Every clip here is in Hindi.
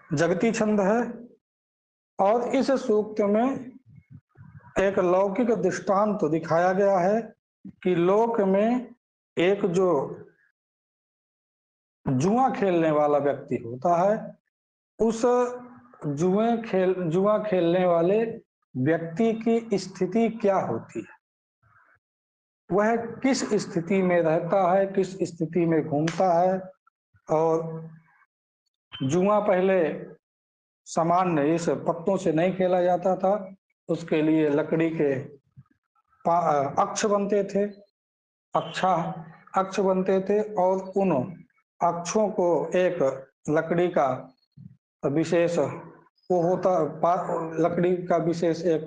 जगती छंद है। और इस सूक्त में एक लौकिक दृष्टांत दिखाया गया है कि लोक में एक जो जुआ खेलने वाला व्यक्ति होता है, उस जुआ खेलने वाले व्यक्ति की स्थिति क्या होती है, वह किस स्थिति में रहता है, किस स्थिति में घूमता है। और जुआ पहले सामान्य इस पत्तों से नहीं खेला जाता था, उसके लिए लकड़ी के अक्ष बनते थे, अक्ष बनते थे, और उन अक्षों को एक लकड़ी का विशेष वो होता, लकड़ी का विशेष एक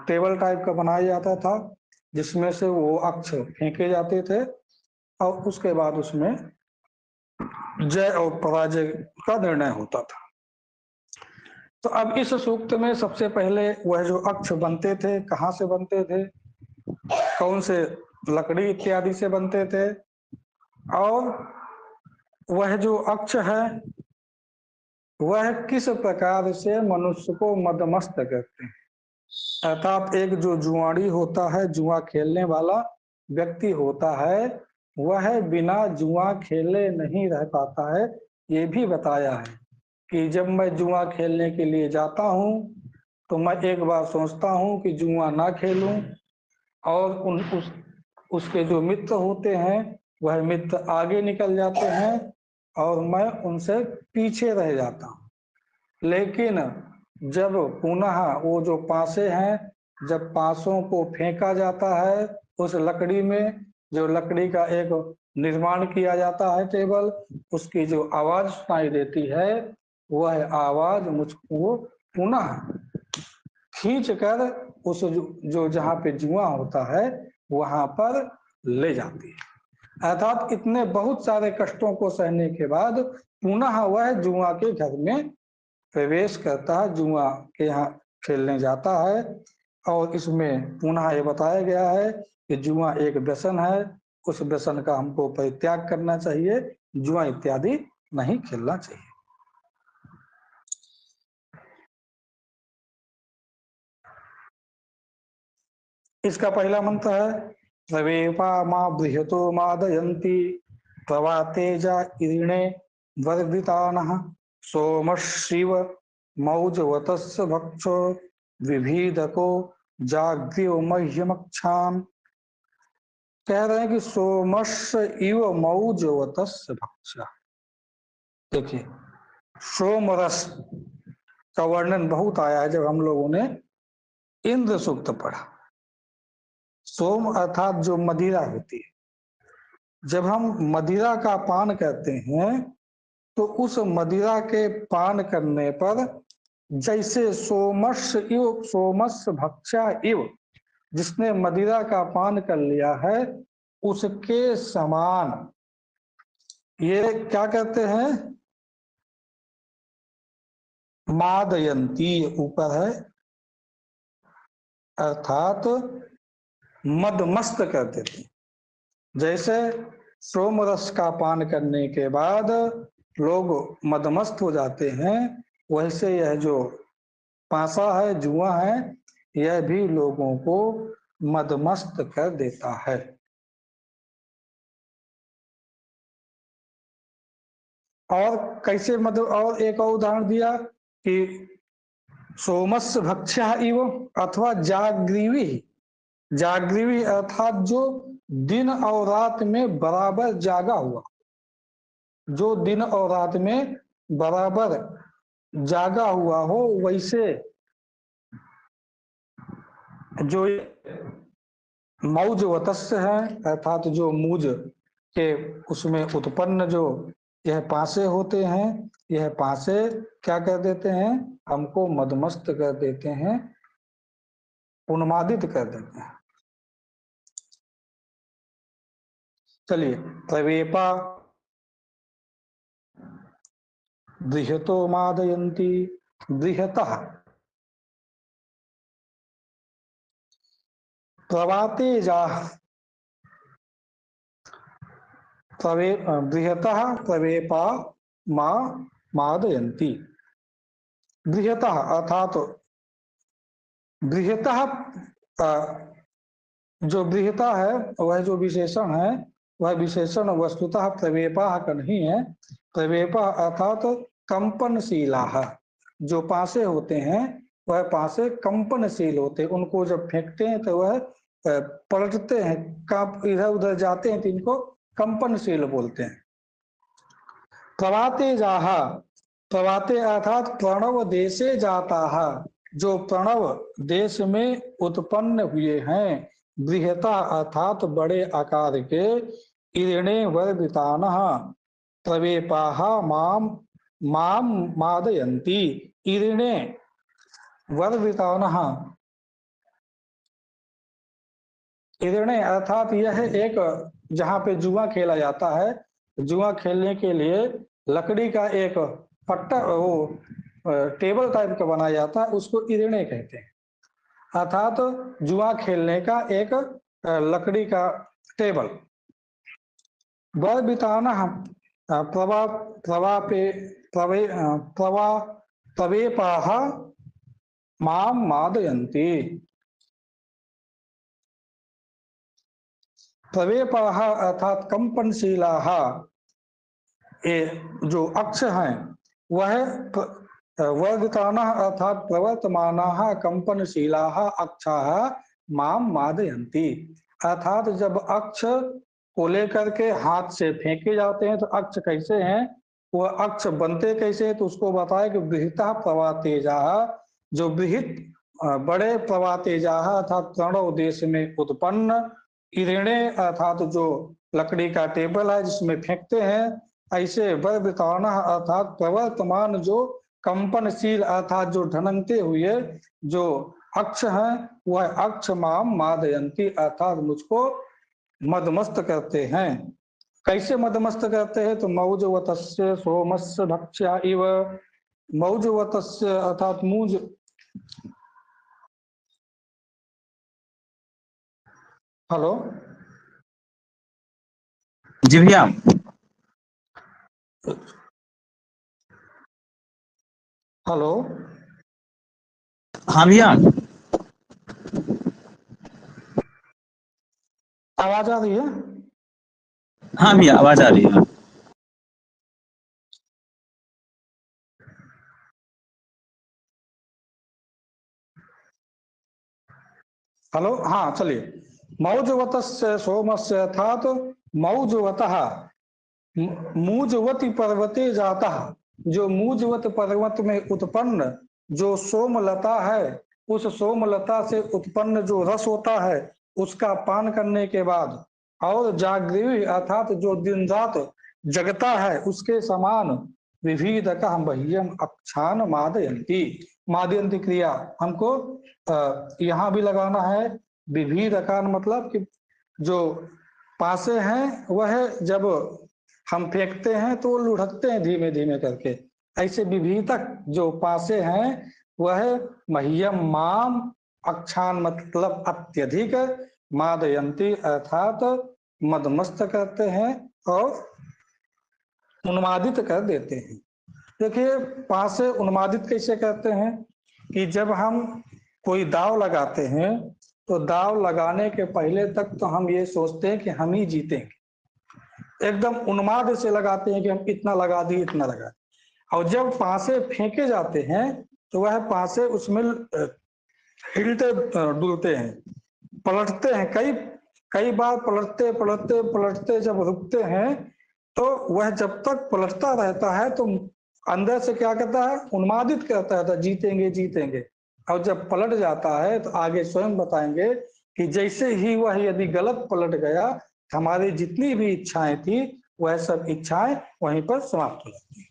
टेबल टाइप का बनाया जाता था, जिसमें से वो अक्ष फेंके जाते थे और उसके बाद उसमें जय और पराजय का निर्णय होता था। तो अब इस सूक्त में सबसे पहले वह जो अक्ष बनते थे, कहाँ से बनते थे, कौन से लकड़ी इत्यादि से बनते थे, और वह जो अक्ष है वह किस प्रकार से मनुष्य को मदमस्त करते हैं। अर्थात एक जो जुआड़ी होता है, जुआ खेलने वाला व्यक्ति होता है, वह बिना जुआ खेले नहीं रह पाता है। ये भी बताया है कि जब मैं जुआ खेलने के लिए जाता हूँ तो मैं एक बार सोचता हूँ कि जुआ ना खेलूं, और उसके जो मित्र होते हैं वह मित्र आगे निकल जाते हैं और मैं उनसे पीछे रह जाता हूँ। लेकिन जब पुनः वो जो पासे हैं, जब पासों को फेंका जाता है उस लकड़ी में, जो लकड़ी का एक निर्माण किया जाता है टेबल, उसकी जो आवाज सुनाई देती है, वह आवाज मुझको पुनः खींच कर उस जो जहाँ पे जुआ होता है वहां पर ले जाती है। अर्थात इतने बहुत सारे कष्टों को सहने के बाद पुनः वह जुआ के घर में प्रवेश करता है, जुआ के यहाँ खेलने जाता है। और इसमें पुनः ये बताया गया है कि जुआ एक व्यसन है, उस व्यसन का हमको परित्याग करना चाहिए, जुआ इत्यादि नहीं खेलना चाहिए। इसका पहला मंत्र है प्रवेपा माँ बृहतो मादयन्ति प्रवा तेजा इरिणे वर्धितानः सोमशिव मौजवतस्य भक्षो विभीदको जाग्यो मह्यमक्षाम। कह रहे हैं कि सोमश इव मौजवतस्य भक्षा। देखिए, सोमरस का वर्णन बहुत आया है जब हम लोगों ने इंद्र सूक्त पढ़ा। सोम अर्थात जो मदिरा होती है, जब हम मदिरा का पान करते हैं तो उस मदिरा के पान करने पर जैसे सोमस भक्षा इव, जिसने मदिरा का पान कर लिया है उसके समान, ये क्या कहते हैं, मादयंती ऊपर है, अर्थात मदमस्त कर देते। जैसे सोम रस का पान करने के बाद लोग मदमस्त हो जाते हैं, वैसे यह जो पासा है, जुआ है, यह भी लोगों को मदमस्त कर देता है। और कैसे और एक और उदाहरण दिया कि सोमस्य भक्ष्या इव, अथवा जागृवी, जागृवी अर्थात जो दिन और रात में बराबर जागा हुआ, जो दिन और रात में बराबर जागा हुआ हो, वैसे जो मौज वतस्य है, अर्थात जो मूज के उसमें उत्पन्न जो यह पासे होते हैं, यह पासे क्या कर देते हैं, हमको मदमस्त कर देते हैं, उन्मादित कर देते हैं। चलिए, प्रवेपा बृहतो मादयन्ति, बृहतः प्रवातेजा, बृहतः प्रवेपा माँ मादयन्ति। बृहतः अर्थात बृहतः जो बृहता है वह जो विशेषण है वह विशेषण वस्तुतः प्रवेपा का नहीं है। प्रवेपा अर्थात कंपनशीला, जो पासे होते हैं वह पासे कंपनशील होते हैं, उनको जब फेंकते हैं तो वह पलटते हैं, कांप इधर उधर जाते हैं, तो इनको कंपनशील बोलते हैं। प्रवाते जाहा, प्रवाते अर्थात प्रणव देशे जाता है, जो प्रणव देश में उत्पन्न हुए हैं। बृहता अर्थात बड़े आकार के, इरणे वर्धितानः प्रवेपाः माम माम मादयन्ति। इरणे वर्धितानः, इरणे अर्थात यह एक जहाँ पे जुआ खेला जाता है, जुआ खेलने के लिए लकड़ी का एक पट्टा वो टेबल टाइप का बनाया जाता है, उसको इरणे कहते हैं। अर्थात जुआ खेलने का एक लकड़ी का टेबल। वर बिताना प्रवा प्रवापे प्रवे प्रवा प्रवेपाः माम मादयन्ति। प्रवेपाः अर्थात कंपनशीलाः, ये जो अक्ष हैं वह वर्धतानः अर्थात प्रवर्तमानाः कंपनशीलाः अक्षाः माम मादयन्ति। अर्थात जब अक्ष को लेकर के हाथ से फेंके जाते हैं तो अक्ष कैसे हैं, वह अक्ष बनते कैसे हैं, तो उसको बताया कि बृहतः प्रवातेजाः, जो बृहत बड़े प्रवातेजाः अर्थात प्रणव देश में उत्पन्न। इरणे अर्थात जो लकड़ी का टेबल है जिसमें फेंकते हैं, ऐसे वर्धताना अर्थात प्रवर्तमान जो कंपनशील अर्थात जो ढनकते हुए जो अक्ष हैं वह अक्ष माम मादयन्ति अर्थात मुझको मदमस्त करते हैं। कैसे मदमस्त करते हैं, तो मौजवतस्य सोमस्य भक्ष्या इव, मौजवतस्य अर्थात मूज, हेलो जी भैया। हेलो, हाँ भैया। आवाज आ रही है? हाँ भैया आवाज आ रही है। हेलो, हाँ चलिए। मौजवतस्य सोमस्य अर्थात मौजवतः मूजवती पर्वते जाता, जो मूजवत पर्वत में उत्पन्न जो सोमलता है, उस सोमलता से उत्पन्न जो रस होता है उसका पान करने के बाद, और जागृति अर्थात जो दिन रात जगता है उसके समान विविधकः मह्यम अक्षान मादयन्ति। मादयन्ति क्रिया हमको यहाँ भी लगाना है। विविधकान मतलब कि जो पासे हैं वह जब हम फेंकते हैं तो लुढ़कते हैं धीमे धीमे करके, ऐसे विभीतक जो पासे हैं वह मह्यम माम अक्षान मतलब अत्यधिक, मादयंती अर्थात मदमस्त करते हैं और उन्मादित कर देते हैं। देखिए पासे उन्मादित कैसे करते हैं कि जब हम कोई दाव लगाते हैं तो दाव लगाने के पहले तक तो हम ये सोचते हैं कि हम ही जीतेंगे, एकदम उन्माद से लगाते हैं कि हम इतना लगा दिए इतना लगा दिए। और जब पासे फेंके जाते हैं तो वह पासे उसमें हिलते डुलते हैं, पलटते हैं, कई कई बार पलटते पलटते पलटते जब रुकते हैं तो वह जब तक पलटता रहता है तो अंदर से क्या कहता है, उन्मादित करता है, जीतेंगे जीतेंगे। और जब पलट जाता है तो आगे स्वयं बताएंगे कि जैसे ही वह यदि गलत पलट गया, हमारी जितनी भी इच्छाएं थी वह सब इच्छाएं वहीं पर समाप्त हो जाती है।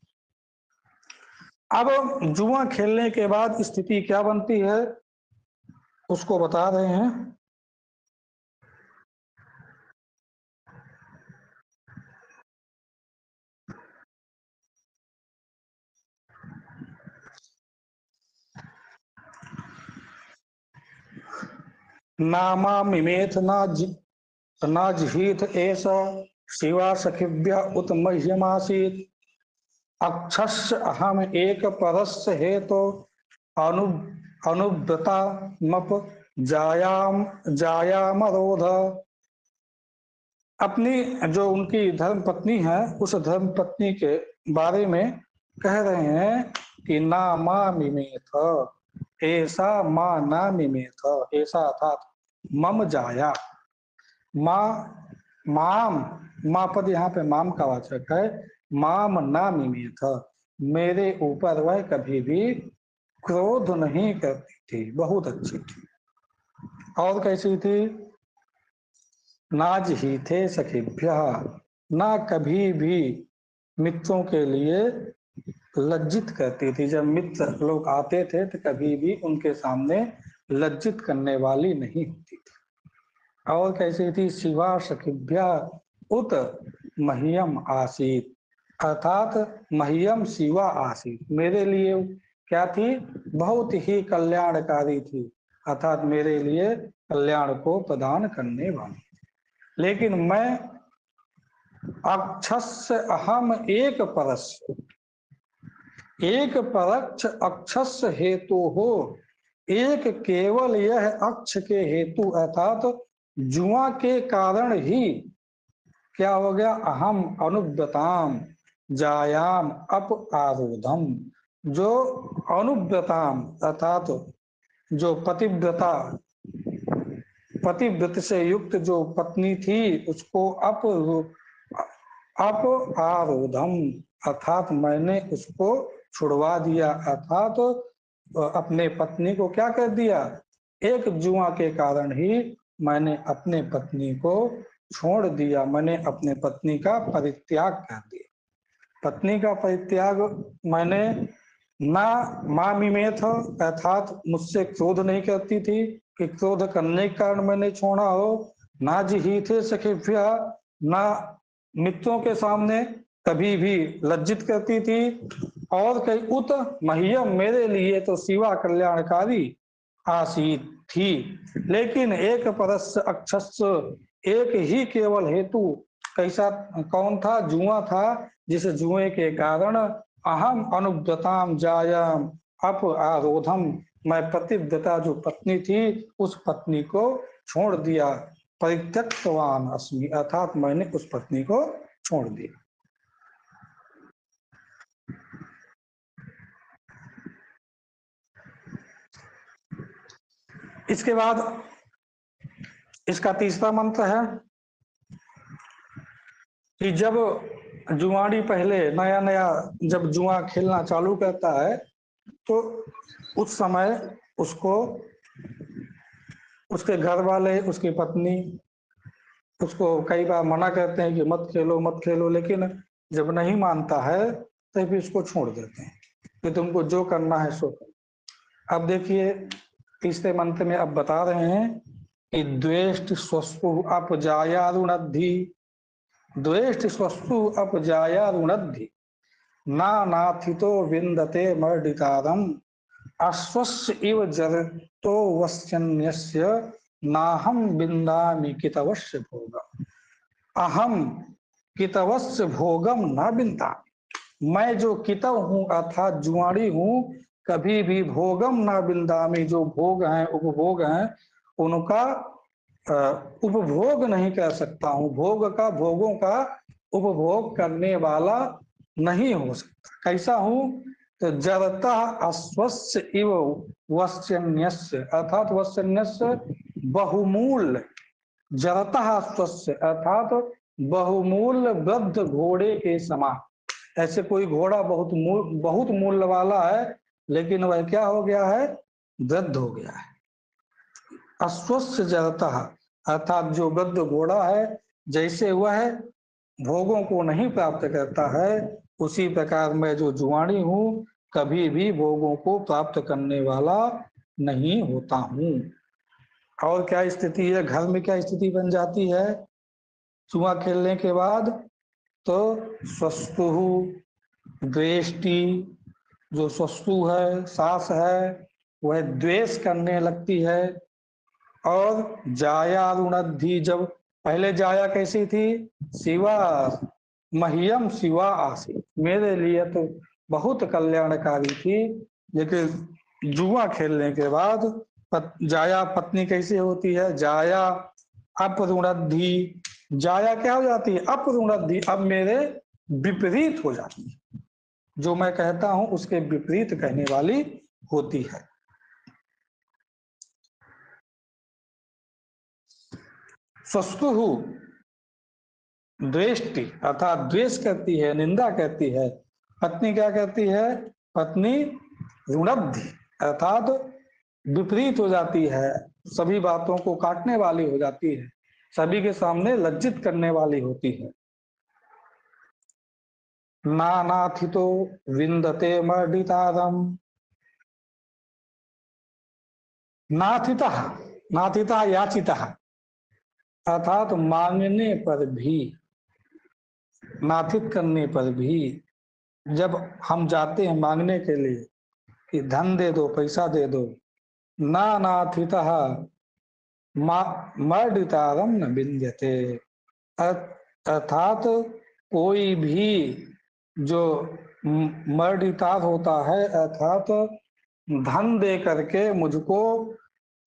अब जुआ खेलने के बाद स्थिति क्या बनती है उसको बता रहे हैं। नामा मिमेथ नाजहीत ऐसा शिवा सखिभ्य उत मह्यमासीत। अक्षस्य अहम एक परस्य हे तो अनु अनुव्रता मप जायाम जायामरोध। अपनी जो उनकी धर्म पत्नी है उस धर्म पत्नी के बारे में कह रहे हैं कि ना माँ मिमेथ, ऐसा माँ ना मिमेथ, ऐसा अर्थात मम जाया, माँ माम, माँ पद यहाँ पे माम का वाचक है, माम ना मिमेथ, मेरे ऊपर वह कभी भी क्रोध नहीं करती थी, बहुत अच्छी थी। और कैसी थी? नाज ही थे सखीभ्य, ना कभी भी मित्रों के लिए लज्जित करती थी। जब मित्र लोग आते थे तो कभी भी उनके सामने लज्जित करने वाली नहीं होती थी। और कैसी थी? शिवा सखीभ्य उत मह्यम आसीत, अर्थात मह्यम शिवा आसीत, मेरे लिए क्या थी? बहुत ही कल्याणकारी थी, अर्थात मेरे लिए कल्याण को प्रदान करने वाली। लेकिन मैं अक्षस्य अहम एक परस्य, एक परक्ष अक्षस्य हेतु हो, एक केवल यह अक्ष के हेतु अर्थात जुआ के कारण ही क्या हो गया? अहम अनुव्रताम जायाम अप आरोधम, जो अनुव्रताम अर्थात जो पतिव्रता, पतिव्रत से युक्त जो पत्नी थी उसको अप आरोधम अर्थात मैंने उसको छुड़वा दिया, अर्थात अपने पत्नी को क्या कर दिया? एक जुआ के कारण ही मैंने अपने पत्नी को छोड़ दिया, मैंने अपने पत्नी का परित्याग कर दिया। पत्नी का परित्याग मैंने ना मामी में था, अर्थात मुझसे क्रोध नहीं करती थी कि क्रोध करने के कारण मैंने छोड़ा हो, ना जी थे सखीभ्य, ना मित्रों के सामने कभी भी लज्जित करती थी, और कई उत मह्यम, मेरे लिए तो शिवा कल्याणकारी आसीत थी। लेकिन एक परस्य अक्षस्य, एक ही केवल हेतु, कैसा कौन था? जुआ था, जिस जुए के कारण अहम अनुव्रताम जायाम अप आरोधम, मैं पतिव्रता जो पत्नी थी उस पत्नी को छोड़ दिया, परित्यक्तवान अस्मि, अर्थात मैंने उस पत्नी को छोड़ दिया। इसके बाद इसका तीसरा मंत्र है कि जब जुआड़ी पहले नया नया जब जुआ खेलना चालू करता है तो उस समय उसको उसके घर वाले, उसकी पत्नी उसको कई बार मना करते हैं कि मत खेलो मत खेलो, लेकिन जब नहीं मानता है तो फिर उसको छोड़ देते हैं कि तुमको जो करना है सो करो। अब देखिए तीसरे मंत्र में अब बता रहे हैं कि द्वेष्ट स्वस्तु अपजायारुणद्धि, द्वेष्ट स्वस्तु अपजायारुणद्धि, ना नाथितो विन्दते मर्डितारम, अश्वस्य इव जरतो वस्यन्यस्य, नाहम बिन्दामि कितवस्य भोगम, अहम कितवस्य भोगम न बिन्दा, मैं जो कितव हूँ अर्थात जुआड़ी हूँ, कभी भी भोगम न बिन्दामि, जो भोग हैं उपभोग हैं उनका उपभोग नहीं कर सकता हूँ, भोग का भोगों का उपभोग करने वाला नहीं हो सकता। कैसा हूँ? तो जरता अस्वस्य इव वस्यन्यस्य, अर्थात वस्यन्यस्य बहुमूल्य, जरता अस्वस्य अर्थात बहुमूल्य वृद्ध घोड़े के समान। ऐसे कोई घोड़ा बहुत मूल्य वाला है लेकिन वह क्या हो गया है? वृद्ध हो गया है। अस्वस्थ जरता अर्थात जो वृद्ध घोड़ा है, जैसे वह भोगों को नहीं प्राप्त करता है उसी प्रकार मैं जो जुआड़ी हूँ कभी भी भोगों को प्राप्त करने वाला नहीं होता हूँ। और क्या स्थिति है? घर में क्या स्थिति बन जाती है जुआ खेलने के बाद? तो स्वस्तु द्वेष्टि, जो स्वस्तु है सास है वह द्वेष करने लगती है। और जाया रुणद्धि, जब पहले जाया कैसी थी? शिवा मह्यम शिवा आसी, मेरे लिए तो बहुत कल्याणकारी थी, लेकिन जुआ खेलने के बाद जाया पत्नी कैसे होती है, जाया अपरुणद्धि, जाया क्या हो जाती है, अपरुणद्धि, अब मेरे विपरीत हो जाती है, जो मैं कहता हूं उसके विपरीत कहने वाली होती है। स्वस्तु द्वेष्टि अर्थात द्वेष करती है, निंदा करती है। पत्नी क्या करती है, पत्नी ऋणब्धि अर्थात विपरीत हो जाती है, सभी बातों को काटने वाली हो जाती है, सभी के सामने लज्जित करने वाली होती है। नानाथितो विंदते मर्दितारम, नाथितः, नाथितः याचितः अर्थात मांगने पर भी, नाथित करने पर भी, जब हम जाते हैं मांगने के लिए कि धन दे दो, पैसा दे दो, ना नाथितः मर्दितारम न विंद्यते, अर्थात कोई भी जो मर्दितार होता है अर्थात धन दे करके मुझको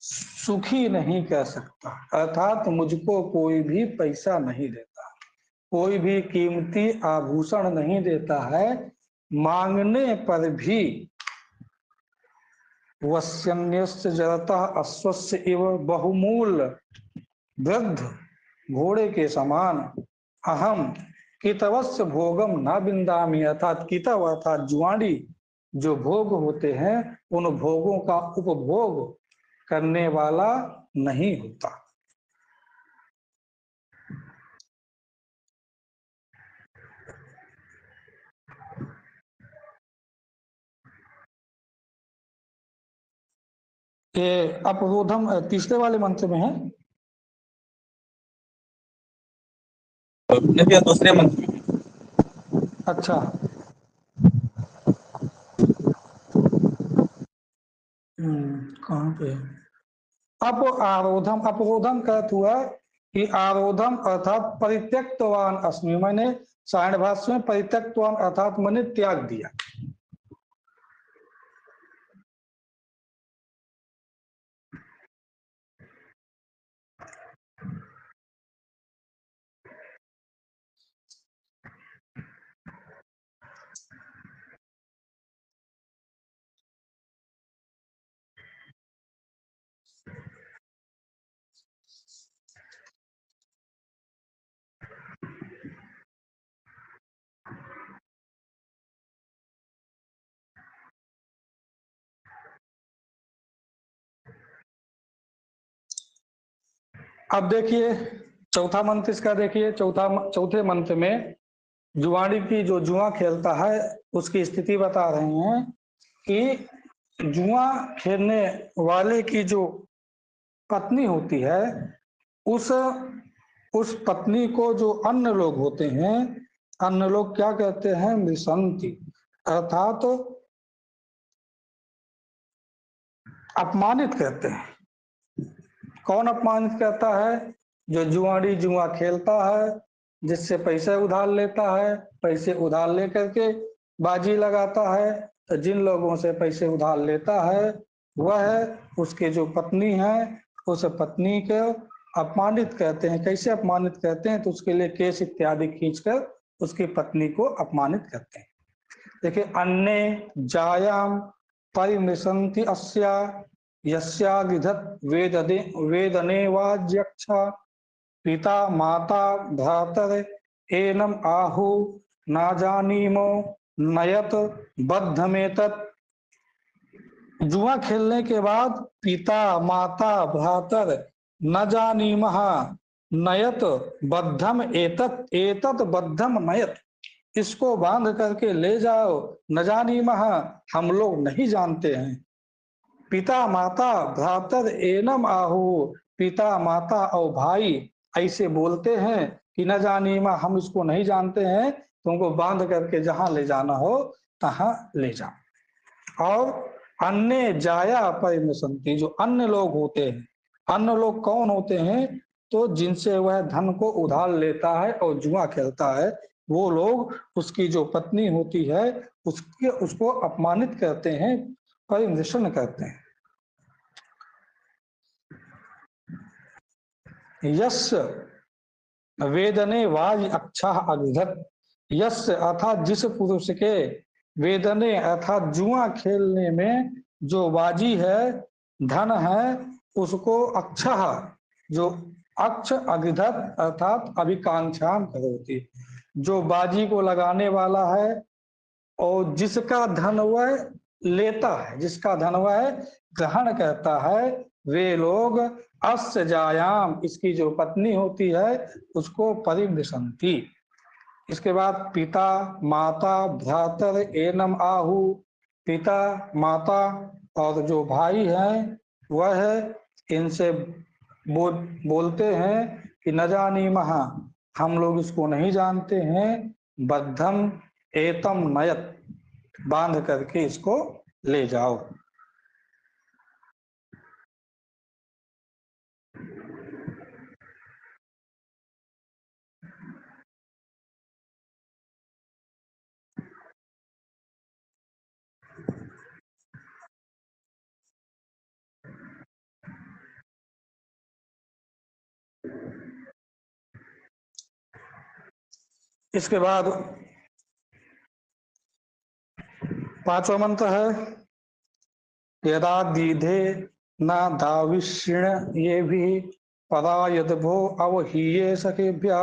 सुखी नहीं कर सकता, अर्थात मुझको कोई भी पैसा नहीं देता, कोई भी कीमती आभूषण नहीं देता है, मांगने पर भी वस्यन्यस्य जरता अश्वस्य इव बहुमूल वृद्ध घोड़े के समान अहम कितवस्य भोगम न बिंदामी, अर्थात कितव अर्थात जुआड़ी, जो भोग होते हैं उन भोगों का उपभोग करने वाला नहीं होता। ये अपरोधम तीसरे वाले मंत्र में है। नहीं भैया, दूसरे मंत्र में। अच्छा, कहाँ पे अप आरोधम, अपरोधम का अर्थ हुआ कि आरोधम अर्थात परित्यक्तवान अस्मि, मैंने सायण भाष्य में परित्यक्तवान अर्थात मैंने त्याग दिया। अब देखिए चौथा मंत्र इसका, देखिए चौथे मंत्र में जुआड़ी की, जो जुआ खेलता है उसकी स्थिति बता रहे हैं कि जुआ खेलने वाले की जो पत्नी होती है, उस पत्नी को जो अन्य लोग होते हैं, अन्य लोग क्या कहते हैं, मृषंति अर्थात अपमानित कहते हैं। कौन अपमानित करता है, जो जुआड़ी जुआ खेलता है, जिससे पैसे उधार लेता है, पैसे उधार लेकर के बाजी लगाता है, तो जिन लोगों से पैसे उधार लेता है वह उसके जो पत्नी है, उस पत्नी को अपमानित कहते हैं। कैसे अपमानित कहते हैं, तो उसके लिए केस इत्यादि खींचकर उसकी पत्नी को अपमानित करते हैं। देखिए अन्य जायाम परिमृशंति अस्या यस्यागिधत वेदने वाज्यक्षा पिता माता भ्रातर एनम आहु ना जानीमो नयत बद्धमेतत। जुआ खेलने के बाद पिता माता भ्रातर न जानीमः नयत बद्धम एतत, एतत बद्धम नयत, इसको बांध करके ले जाओ, न जानीमः हम लोग नहीं जानते हैं, पिता माता भ्रातर एनम आहु, पिता माता और भाई ऐसे बोलते हैं कि न जानीमा, हम इसको नहीं जानते हैं, तुमको बांध करके जहां ले जाना हो तहां ले जाओ। और अन्य जाया परिमसंति, जो अन्य लोग होते हैं, अन्य लोग कौन होते हैं, तो जिनसे वह धन को उधार लेता है और जुआ खेलता है, वो लोग उसकी जो पत्नी होती है उसको अपमानित करते हैं, परिदृषण करते हैं। यस्य वेदने वाज अक्षा अविधत, यस्य अर्थात जिस पुरुष के वेदने अर्थात जुआ खेलने में जो बाजी है, धन है, उसको अक्षा जो अक्ष अविधत अर्थात अभिकांक्षा करोति, जो बाजी को लगाने वाला है और जिसका धन वह लेता है, जिसका धन वह ग्रहण करता है, वे लोग अस्य जायाम इसकी जो पत्नी होती है उसको परिवृषन्ति। इसके बाद पिता माता भ्रातर एनम आहु, पिता माता और जो भाई हैं वह इनसे बोलते हैं कि न जानी महा, हम लोग इसको नहीं जानते हैं, बद्धम एतम नयत बांध करके इसको ले जाओ। इसके बाद पांचवा मंत्र है यदा दीधे न दाविष्ण ये भी पदा यदभो अवहीये सखेभ्य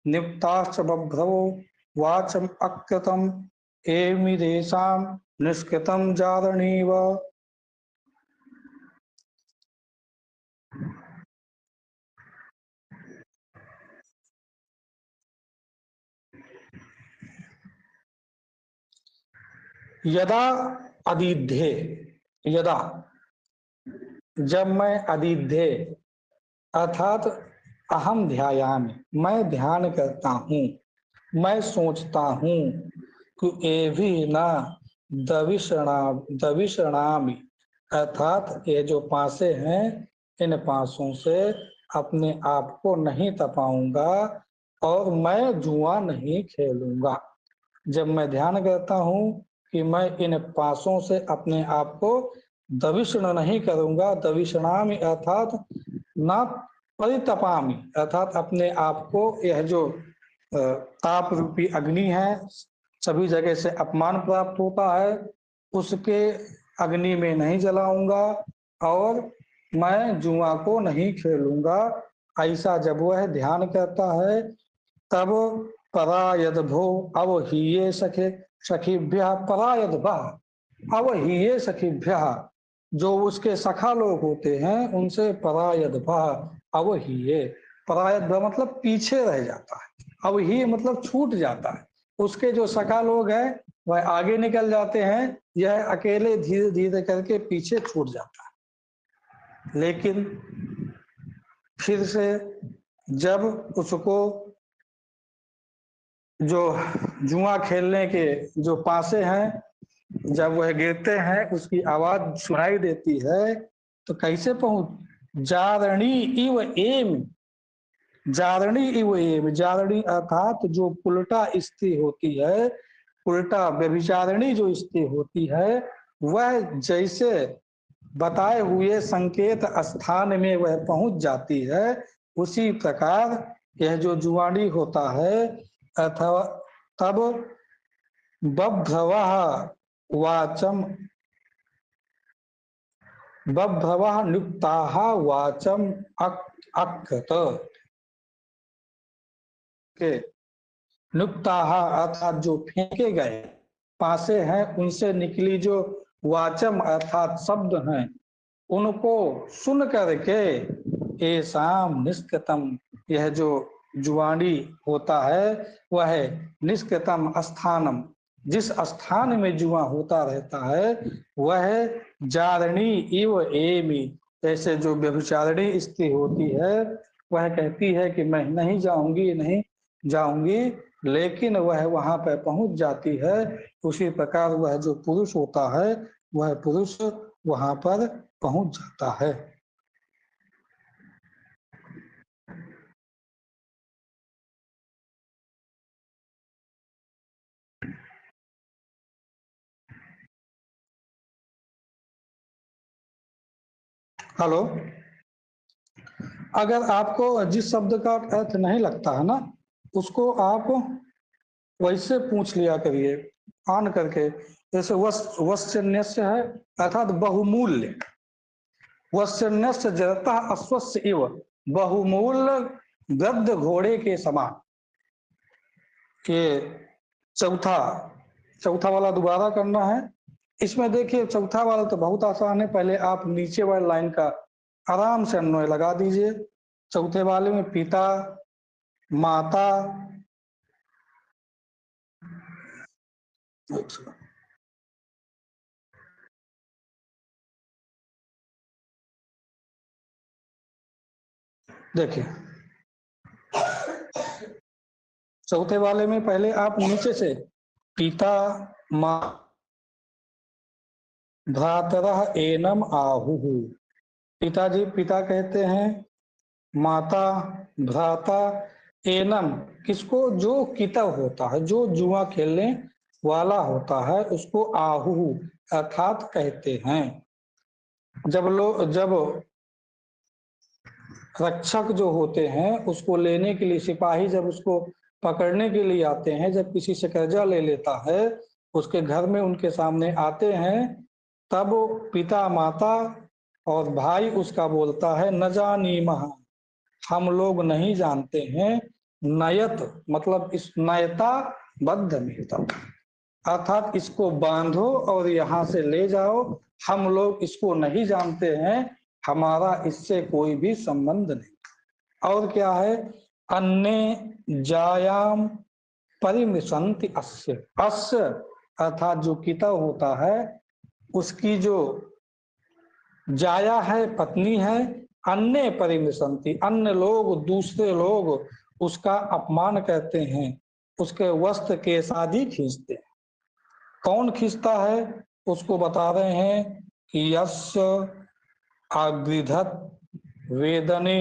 निप्ताश्च बभ्रवो वाचम अकृतम एमिदेशाम निष्कृतम जारणीव। यदा अदीध्ये, यदा जब मैं अदीध्ये अर्थात अहम ध्यायामि मैं ध्यान करता हूँ, मैं सोचता हूँ कि ये भी ना दविषणामि अर्थात ये जो पासे हैं इन पासों से अपने आप को नहीं तपाऊंगा और मैं जुआ नहीं खेलूंगा। जब मैं ध्यान करता हूँ कि मैं इन पासों से अपने आप को दविषण नहीं करूंगा, दविषणामि अर्थात ना परितपामि अर्थात अपने आप को यह जो ताप रूपी अग्नि है सभी जगह से अपमान प्राप्त होता है उसके अग्नि में नहीं जलाऊंगा और मैं जुआ को नहीं खेलूंगा। ऐसा जब वह ध्यान करता है तब परायद भो अवहीये सखे सखीभ्य परायद भः अवहीये सखीभ्य, जो उसके सखा लोग होते हैं उनसे परायद भः अवहीये, परायद भः मतलब पीछे रह जाता है, अवहीय मतलब छूट जाता है। उसके जो सखा लोग हैं वह आगे निकल जाते हैं, यह अकेले धीरे धीरे करके पीछे छूट जाता है। लेकिन फिर से जब उसको जो जुआ खेलने के जो पासे हैं जब वह गिरते हैं उसकी आवाज सुनाई देती है तो कैसे पहुंच जारणी इव एम, जारणी इव एम, जारणी अर्थात जो उल्टा स्त्री होती है, उल्टा व्यभिचारिणी जो स्त्री होती है वह जैसे बताए हुए संकेत स्थान में वह पहुंच जाती है उसी प्रकार यह जो जुआड़ी होता है अथवा तब बभ्रवः वाचम बभ्रवः नियुक्ताः वाचम अकृत के नियुक्ताः अर्थात जो फेंके गए पासे हैं उनसे निकली जो वाचम अर्थात शब्द हैं उनको सुन करके एसाम निष्कृतम, यह जो जुआड़ी होता है वह निष्कृतम स्थानम, जिस स्थान में जुआ होता रहता है वह जारणी इव एमि, ऐसे जो व्यभिचारिणी स्त्री होती है वह कहती है कि मैं नहीं जाऊंगी नहीं जाऊंगी, लेकिन वह वहां पर पहुंच जाती है। उसी प्रकार वह जो पुरुष होता है वह पुरुष वहां पर पहुंच जाता है। हेलो, अगर आपको जिस शब्द का अर्थ नहीं लगता है ना, उसको आप वैसे पूछ लिया करिए आन करके। जैसे वश्चन्यस्य है अर्थात बहुमूल्य, वश्चन्यस्य जरता अश्वस्य इव, बहुमूल्य गद्द घोड़े के समान। ये चौथा चौथा वाला दोबारा करना है। इसमें देखिए चौथा वाला तो बहुत आसान है, पहले आप नीचे वाली लाइन का आराम से अन्वय लगा दीजिए। चौथे वाले में पिता, माता, देखिए चौथे वाले में पहले आप नीचे से पिता, माँ, भ्रातरः एनम आहुः, पिताजी पिता कहते हैं, माता, भ्राता, एनम किसको, जो कितव होता है, जो जुआ खेलने वाला होता है उसको आहु अर्थात कहते हैं। जब रक्षक जो होते हैं उसको लेने के लिए, सिपाही जब उसको पकड़ने के लिए आते हैं, जब किसी से कर्जा ले लेता है, उसके घर में उनके सामने आते हैं, तब पिता, माता और भाई उसका बोलता है न जानीमः, हम लोग नहीं जानते हैं। नयत मतलब इस नयता बद्ध मिलता, अर्थात इसको बांधो और यहाँ से ले जाओ, हम लोग इसको नहीं जानते हैं, हमारा इससे कोई भी संबंध नहीं। और क्या है, अन्य जायाम परिमिशंति अस्य, अस्य अर्थात जो किताब होता है उसकी जो जाया है पत्नी है, अन्य परिमिशंति अन्य लोग दूसरे लोग उसका अपमान करते हैं, उसके वस्त्र के शादी खींचते हैं। कौन खींचता है उसको बता रहे हैं कि यस्य आगृधत वेदने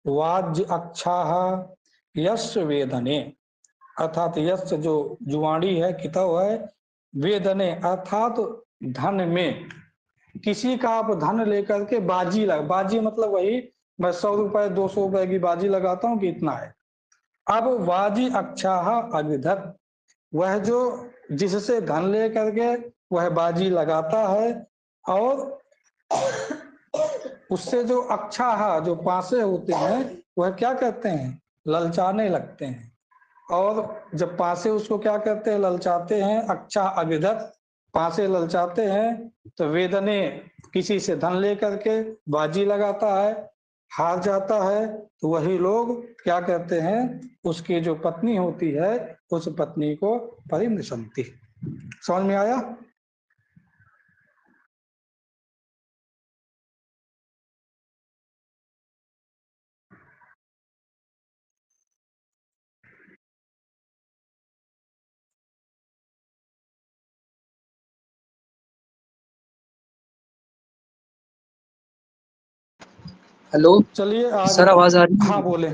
वाज्य अक्षाः यस्य वेदने, अर्थात यस्य जो जुआड़ी है, किताब है, वेदने अर्थात धन में, किसी का आप धन लेकर के बाजी लगा, बाजी मतलब वही मैं 100 रुपए 200 रुपए की बाजी लगाता हूँ कि इतना है। अब वाजी अक्षाः अगृधत, वह जो जिससे धन ले करके वह बाजी लगाता है, और उससे जो अक्षाः जो पासे होते हैं वह क्या करते हैं, ललचाने लगते हैं। और जब पासे उसको क्या करते हैं, ललचाते हैं, अक्षा अभिधत पासे ललचाते हैं, तो वेदने किसी से धन लेकर के बाजी लगाता है, हार जाता है, तो वही लोग क्या करते हैं, उसकी जो पत्नी होती है उस पत्नी को परिमृशंति। समझ में आया? हेलो चलिए सर, आगे। आवाज आ रही है? हाँ बोले,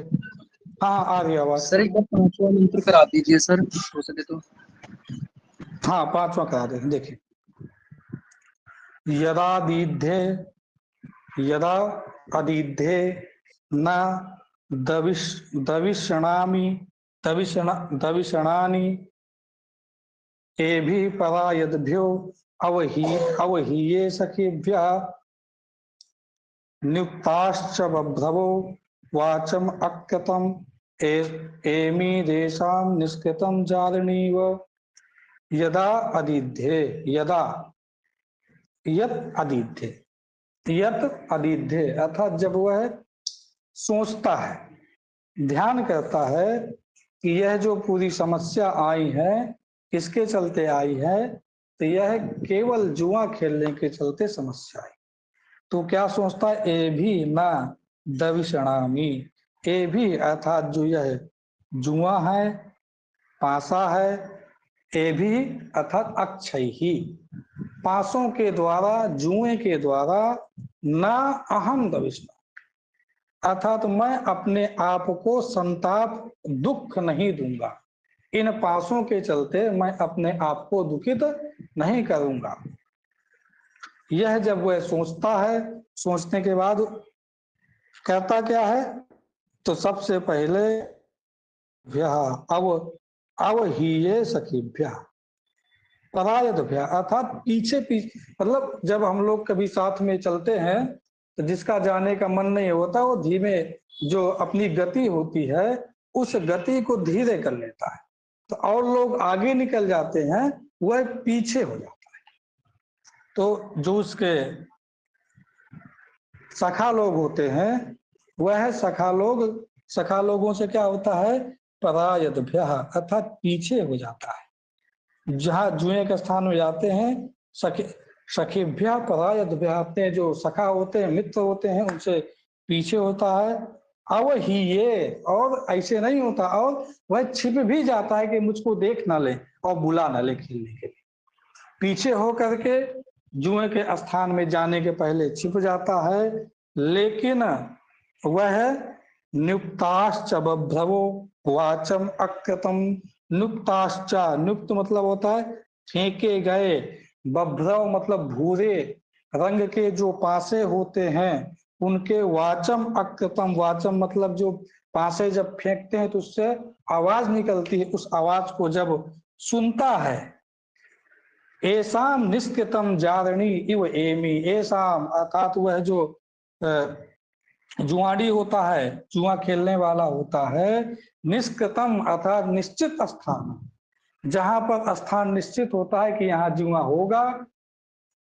हाँ आ रही आवाज। सर एक बार 5वां मंत्र करा दीजिए सर, हो सके तो। हाँ 5वां करा दे। देखिए यदा दीध्ये, यदा अदीध्ये न दविषणामि दविषणानि एभि परा यद्भ्यो अवहीये सखिभ्यः नियुक्ताश्च बभ्रवो वाचम अकृतम एमी देशाम निष्कृतम जारणीव। यदा अदीध्ये, यदा यत अदीध्ये, यत अदीध्ये अर्थात जब वह सोचता है, ध्यान करता है कि यह जो पूरी समस्या आई है किसके चलते आई है, तो यह केवल जुआ खेलने के चलते समस्या आई। तो क्या सोचता है, ए भी ना दविषणामी, ए भी अर्थात जो यह जुआ है, पासा है, ए भी अर्थात अक्षय ही, पासों के द्वारा, जुए के द्वारा, ना अहम दविषणा अर्थात मैं अपने आप को संताप दुख नहीं दूंगा, इन पासों के चलते मैं अपने आप को दुखित नहीं करूंगा। यह जब वह सोचता है, सोचने के बाद कहता क्या है, तो सबसे पहले अब ही ये सखीभ्या परायद्भ्या, अर्थात पीछे पीछे, मतलब जब हम लोग कभी साथ में चलते हैं तो जिसका जाने का मन नहीं होता वो धीमे, जो अपनी गति होती है उस गति को धीरे कर लेता है, तो और लोग आगे निकल जाते हैं, वह पीछे हो जाता है। तो जो उसके सखा लोग होते हैं, वह सखा लोगों से क्या होता है, परायद्भ्य, अर्थात पीछे हो जाता है। जहां जुए के स्थान में जाते हैं, सखीभ्या परायद्भ्य, अपने जो सखा होते हैं, मित्र होते हैं, उनसे पीछे होता है। अब ही ये, और ऐसे नहीं होता, और वह छिप भी जाता है कि मुझको देख ना ले और बुला ना ले खेलने के लिए। पीछे हो करके जुए के स्थान में जाने के पहले छिप जाता है, लेकिन वह नुक्ताश्च बभ्रवो वाचम अकृतम, नुक्ताश्चा, नुक्त मतलब होता है फेंके गए, बभ्रव मतलब भूरे रंग के जो पासे होते हैं उनके वाचम अकृतम, वाचम मतलब जो पासे जब फेंकते हैं तो उससे आवाज निकलती है, उस आवाज को जब सुनता है, एसाम निष्कृतम जारणी इव एमी, एसाम अर्थात वह जो जुआड़ी होता है, जुआ खेलने वाला होता है, निष्कृतम अर्थात निश्चित स्थान, जहां पर स्थान निश्चित होता है कि यहाँ जुआ होगा,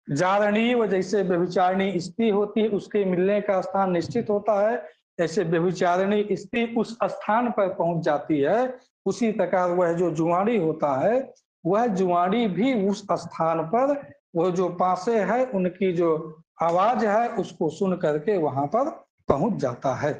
जारणी व जैसे व्यभिचारिणी स्त्री होती है उसके मिलने का स्थान निश्चित होता है, ऐसे व्यभिचारिणी स्त्री उस स्थान पर पहुंच जाती है, उसी प्रकार वह जो जुआड़ी होता है वह जुआड़ी भी उस स्थान पर वह जो पासे है उनकी जो आवाज है उसको सुन करके वहां पर पहुंच जाता है।